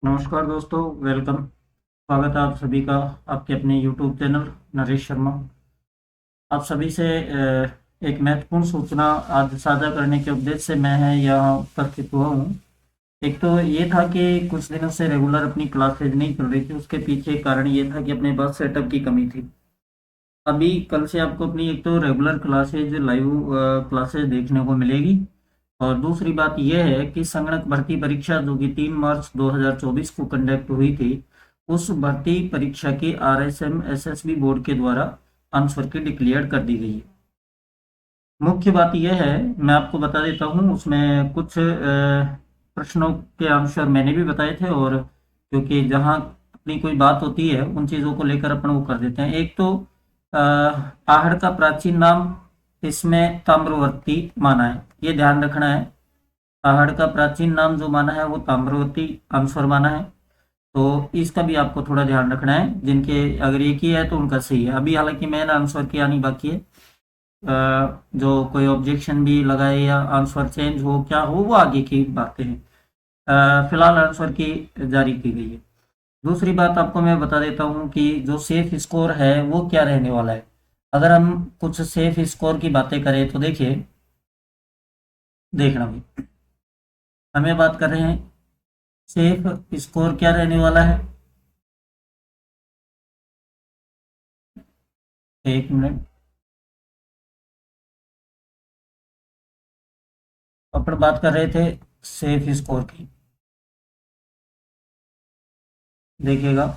नमस्कार दोस्तों, वेलकम। स्वागत है आप सभी का आपके अपने यूट्यूब चैनल नरेश शर्मा। आप सभी से एक महत्वपूर्ण सूचना आज साझा करने के उद्देश्य से मैं यहाँ उपस्थित हुआ हूँ। एक तो ये था कि कुछ दिनों से रेगुलर अपनी क्लासेज नहीं चल रही थी। उसके पीछे कारण ये था कि अपने पास सेटअप की कमी थी। अभी कल से आपको अपनी एक तो रेगुलर क्लासेज लाइव क्लासेज देखने को मिलेगी। और दूसरी बात यह है कि संगणक भर्ती परीक्षा जो कि 3 मार्च 2024 को कंडक्ट हुई थी, उस भर्ती परीक्षा की आरएसएम एसएसबी बोर्ड के द्वारा आंसर की डिक्लेयर कर दी गई है। मुख्य बात यह है, मैं आपको बता देता हूँ, उसमें कुछ प्रश्नों के आंसर मैंने भी बताए थे। और क्योंकि जहाँ अपनी कोई बात होती है उन चीज़ों को लेकर अपन वो कर देते हैं। एक तो आहड़ का प्राचीन नाम इसमें ताम्रवर्ती माना है, ये ध्यान रखना है। आहड़ का प्राचीन नाम जो माना है वो ताम्रवर्ती आंसर माना है। तो इसका भी आपको थोड़ा ध्यान रखना है। जिनके अगर एक ही है तो उनका सही है। अभी हालांकि मेन आंसर की आनी बाकी है। जो कोई ऑब्जेक्शन भी लगाए या आंसर चेंज हो क्या हो वो आगे की बातें हैं। फिलहाल आंसर की जारी की गई है। दूसरी बात आपको मैं बता देता हूँ कि जो सेफ स्कोर है वो क्या रहने वाला है। अगर हम कुछ सेफ स्कोर की बातें करें तो देखिए, देखना भी हमें बात कर रहे हैं सेफ स्कोर क्या रहने वाला है। एक मिनट, अपन बात कर रहे थे सेफ स्कोर की। देखिएगा,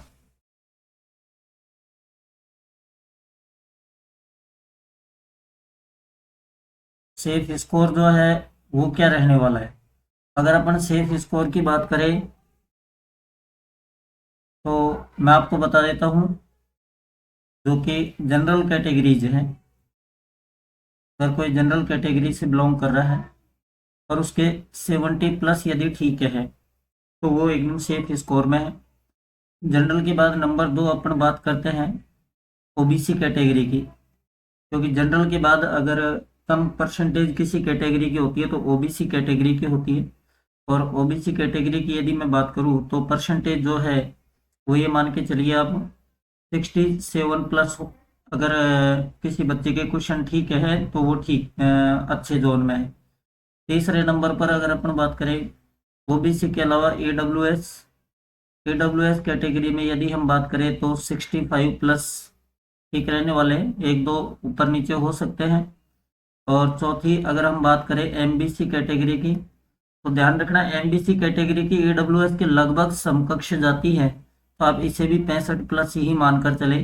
सेफ स्कोर जो है वो क्या रहने वाला है। अगर अपन सेफ स्कोर की बात करें तो मैं आपको बता देता हूँ, जो कि जनरल कैटेगरीज हैं। अगर कोई जनरल कैटेगरी से बिलोंग कर रहा है और उसके 70 प्लस यदि ठीक है तो वो एकदम सेफ स्कोर में है। जनरल के बाद नंबर 2 अपन बात करते हैं ओबीसी कैटेगरी की। क्योंकि जनरल के बाद अगर कम परसेंटेज किसी कैटेगरी की होती है तो ओबीसी कैटेगरी की होती है। और ओबीसी कैटेगरी की यदि मैं बात करूँ तो परसेंटेज जो है वो ये मान के चलिए आप 67 प्लस हो। अगर किसी बच्चे के क्वेश्चन ठीक है तो वो ठीक अच्छे जोन में है। तीसरे नंबर पर अगर अपन बात करें ओबीसी के अलावा ईडब्ल्यूएस कैटेगरी में यदि हम बात करें तो 65 प्लस ठीक रहने वाले हैं। एक दो ऊपर नीचे हो सकते हैं। और चौथी अगर हम बात करें एमबीसी कैटेगरी की, तो ध्यान रखना एमबीसी कैटेगरी की ईडब्ल्यूएस के लगभग समकक्ष जाती है, तो आप इसे भी 65 प्लस ही मानकर चले।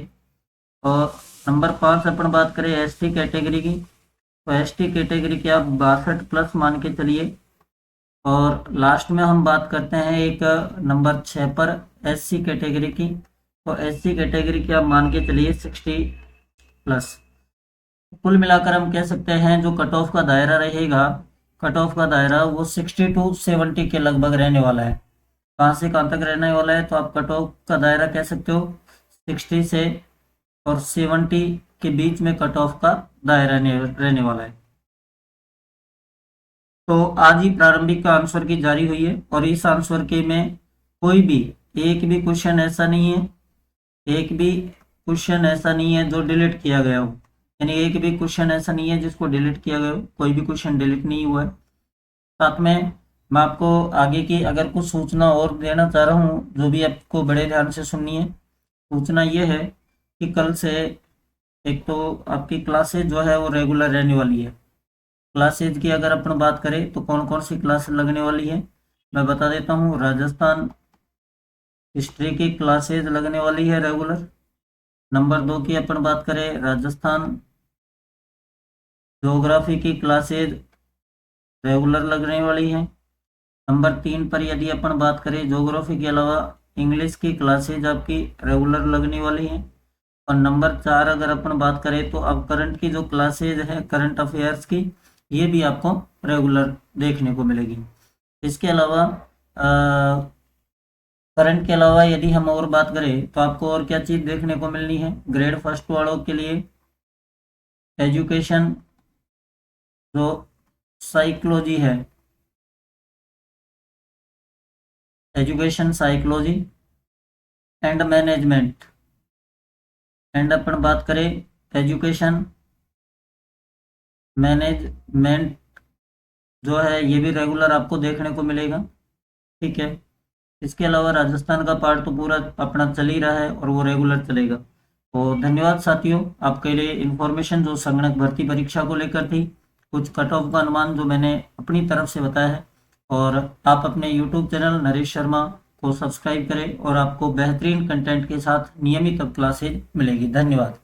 और नंबर 5 अपन बात करें एसटी कैटेगरी की, तो एसटी कैटेगरी की आप 62 प्लस मान के चलिए। और लास्ट में हम बात करते हैं एक नंबर 6 पर एससी कैटेगरी की, तो एससी कैटेगरी की आप मान के चलिए 60 प्लस। कुल मिलाकर हम कह सकते हैं जो कट ऑफ का दायरा रहेगा, कट ऑफ का दायरा वो 60 टू 70 के लगभग रहने वाला है। कहाँ से कहाँ तक रहने वाला है, तो आप कट ऑफ का दायरा कह सकते हो 60 से और 70 के बीच में कट ऑफ का दायरा रहने वाला है। तो आज ही प्रारंभिक का आंसर की जारी हुई है और इस आंसर के में कोई भी एक भी क्वेश्चन ऐसा नहीं है, एक भी क्वेश्चन ऐसा नहीं है जो डिलीट किया गया हो। यानी एक भी क्वेश्चन ऐसा नहीं है जिसको डिलीट किया गया हो, कोई भी क्वेश्चन डिलीट नहीं हुआ है। साथ में मैं आपको आगे की अगर कुछ सूचना और देना चाह रहा हूँ जो भी आपको बड़े ध्यान से सुननी है। सूचना ये है कि कल से एक तो आपकी क्लासेज जो है वो रेगुलर रहने वाली है। क्लासेज की अगर अपन बात करें तो कौन कौन सी क्लास लगने वाली है मैं बता देता हूँ। राजस्थान हिस्ट्री की क्लासेज लगने वाली है रेगुलर। नंबर 2 की अपन बात करें राजस्थान ज्योग्राफी की क्लासेज रेगुलर लगने वाली है। नंबर 3 पर यदि अपन बात करें ज्योग्राफी के अलावा इंग्लिश की क्लासेज आपकी रेगुलर लगने वाली है। और नंबर 4 अगर अपन बात करें तो अब करंट की जो क्लासेज है करंट अफेयर्स की, ये भी आपको रेगुलर देखने को मिलेगी। इसके अलावा करंट के अलावा यदि हम और बात करें तो आपको और क्या चीज़ देखने को मिलनी है ग्रेड फर्स्ट वालों के लिए। एजुकेशन जो साइकोलॉजी है, education psychology and management. And अपन बात करें एजुकेशन मैनेजमेंट जो है ये भी रेगुलर आपको देखने को मिलेगा, ठीक है। इसके अलावा राजस्थान का पार्ट तो पूरा अपना चल ही रहा है और वो रेगुलर चलेगा। तो धन्यवाद साथियों, आपके लिए इन्फॉर्मेशन जो संगणक भर्ती परीक्षा को लेकर थी, कुछ कट ऑफ का अनुमान जो मैंने अपनी तरफ से बताया है। और आप अपने यूट्यूब चैनल नरेश शर्मा को सब्सक्राइब करें और आपको बेहतरीन कंटेंट के साथ नियमित अब क्लासेज मिलेगी। धन्यवाद।